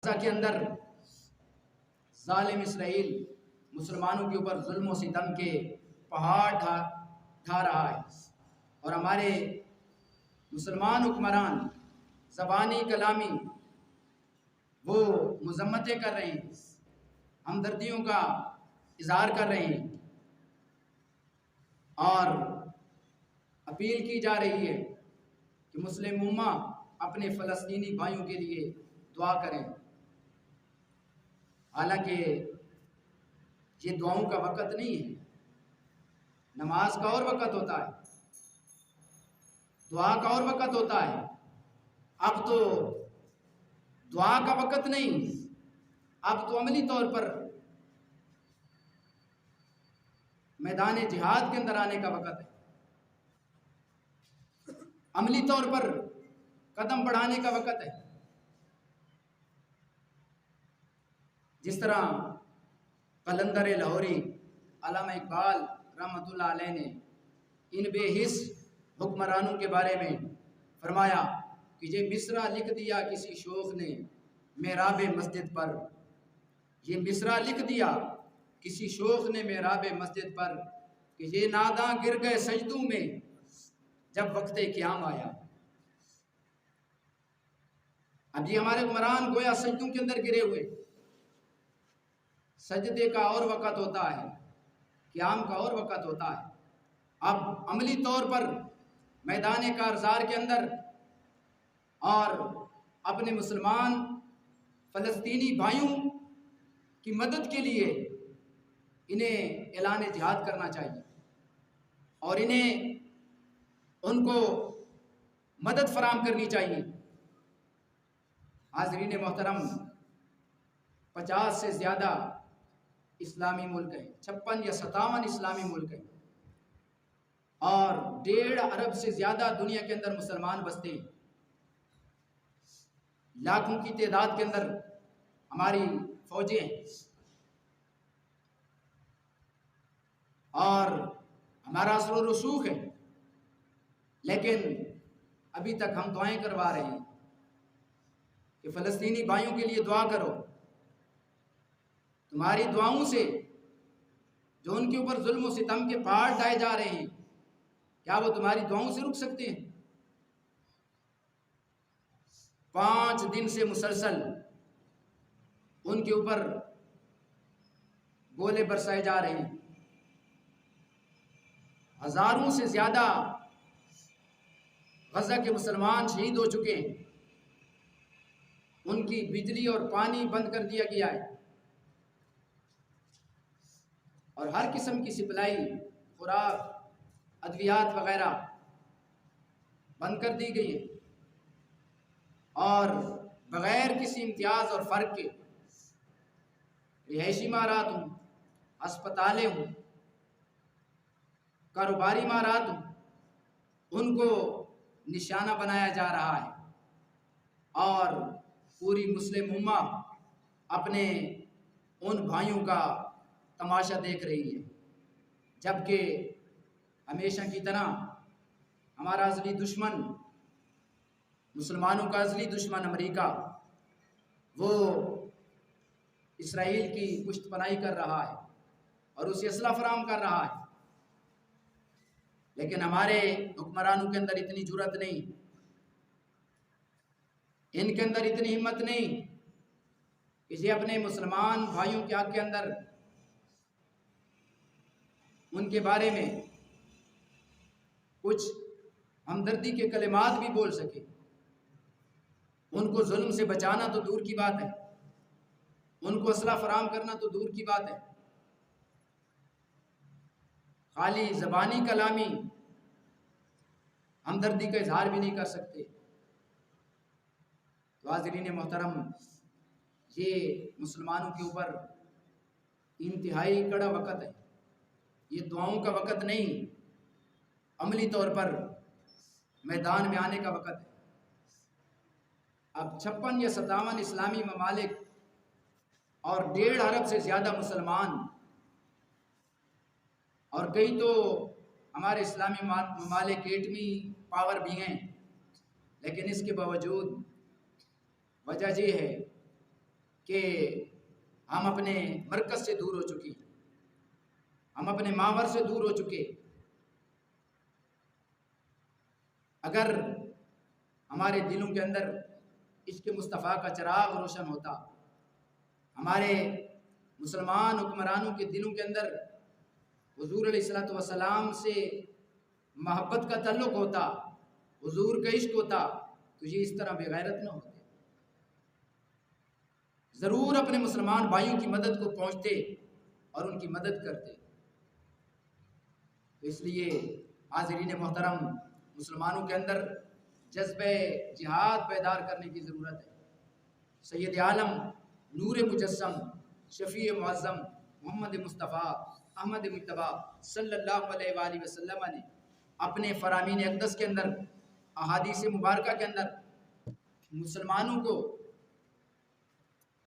غزہ کے اندر ظالم اسرائیل مسلمانوں کے اوپر ظلم و ستم کے پہاڑ ڈھا رہا ہے، اور ہمارے مسلمان حکمران زبانی کلامی وہ مذمتیں کر رہے ہیں، ہمدردیوں کا اظہار کر رہے ہیں، اور اپیل کی جا رہی ہے کہ مسلم امہ اپنے فلسطینی بھائیوں کے لیے دعا کریں۔ حالانکہ یہ دعاؤں کا وقت نہیں ہے، نماز کا اور وقت ہوتا ہے، دعا کا اور وقت ہوتا ہے۔ اب تو دعا کا وقت نہیں، اب تو عملی طور پر میدان جہاد کے اندر آنے کا وقت ہے، عملی طور پر قدم بڑھانے کا وقت ہے۔ جس طرح قلندر لاہوری علامہ اقبال رحمۃ اللہ علیہ نے ان بے حس حکمرانوں کے بارے میں فرمایا کہ یہ مصرع لکھ دیا کسی شوخ نے محراب مسجد پر، یہ مصرع لکھ دیا کسی شوخ نے محراب مسجد پر کہ یہ ناداں گر گئے سجدوں میں جب وقت قیام آیا۔ اب یہ ہمارے حکمران گویا سجدوں کے اندر گرے ہوئے، سجدے کا اور وقت ہوتا ہے، قیام کا اور وقت ہوتا ہے۔ اب عملی طور پر میدان کارزار کے اندر اور اپنے مسلمان فلسطینی بھائیوں کی مدد کے لیے انہیں اعلان جہاد کرنا چاہیے، اور انہیں ان کو مدد فراہم کرنی چاہیے۔ حاضرین محترم، 50 سے زیادہ اسلامی ملک ہیں، 56 یا 57 اسلامی ملک ہیں، اور 1.5 ارب سے زیادہ دنیا کے اندر مسلمان بستے ہیں۔ لاکھوں کی تعداد کے اندر ہماری فوجیں ہیں، اور ہمارا اثر و رسوخ ہے، لیکن ابھی تک ہم دعائیں کروا رہے ہیں کہ فلسطینی بھائیوں کے لیے دعا کرو۔ تمہاری دعاؤں سے جو ان کے اوپر ظلم و ستم کے پہاڑ ڈھائے جا رہے ہیں، کیا وہ تمہاری دعاؤں سے رک سکتے ہیں؟ 5 دن سے مسلسل ان کے اوپر گولے برسائے جا رہے ہیں، ہزاروں سے زیادہ غزہ کے مسلمان شہید ہو چکے ہیں، ان کی بجلی اور پانی بند کر دیا گیا ہے، اور ہر قسم کی سپلائی، خوراک، ادویات وغیرہ بند کر دی گئی ہے، اور بغیر کسی امتیاز اور فرق کے رہائشی عمارات ہوں، ہسپتالیں ہوں، کاروباری عمارات ہوں، ان کو نشانہ بنایا جا رہا ہے، اور پوری مسلم امہ اپنے ان بھائیوں کا تماشا دیکھ رہی ہے، جبکہ ہمیشہ کی طرح ہمارا ازلی دشمن، مسلمانوں کا ازلی دشمن امریکہ، وہ اسرائیل کی پشت پناہی کر رہا ہے اور اسے اسلحہ فراہم کر رہا ہے، لیکن ہمارے حکمرانوں کے اندر اتنی جرأت نہیں، ان کے اندر اتنی ہمت نہیں کہ یہ اپنے مسلمان بھائیوں کے حق کے اندر ان کے بارے میں کچھ ہمدردی کے کلمات بھی بول سکے۔ ان کو ظلم سے بچانا تو دور کی بات ہے، ان کو اسلحہ فراہم کرنا تو دور کی بات ہے، خالی زبانی کلامی ہمدردی کا اظہار بھی نہیں کر سکتے۔ تو حاضرین محترم، یہ مسلمانوں کے اوپر انتہائی کڑا وقت ہے، یہ دعاؤں کا وقت نہیں، عملی طور پر میدان میں آنے کا وقت ہے۔ اب 56 یا 57 اسلامی ممالک اور 1.5 ارب سے زیادہ مسلمان، اور کئی تو ہمارے اسلامی ممالک ایٹمی پاور بھی ہیں، لیکن اس کے باوجود وجہ یہ ہے کہ ہم اپنے مرکز سے دور ہو چکے، ہم اپنے ماور سے دور ہو چکے۔ اگر ہمارے دلوں کے اندر عشق مصطفیٰ کا چراغ روشن ہوتا، ہمارے مسلمان حکمرانوں کے دلوں کے اندر حضور علیہ السلام سے محبت کا تعلق ہوتا، حضور کا عشق ہوتا، تو یہ اس طرح بے غیرت نہ ہوتے، ضرور اپنے مسلمان بھائیوں کی مدد کو پہنچتے اور ان کی مدد کرتے۔ تو اس لیے حاضرین محترم، مسلمانوں کے اندر جذبہ جہاد بیدار کرنے کی ضرورت ہے۔ سید عالم، نور مجسم، شفیع معظم محمد مصطفیٰ احمد مجتبیٰ صلی اللہ علیہ وآلہ وسلم نے اپنے فرامین اقدس کے اندر، احادیث مبارکہ کے اندر مسلمانوں کو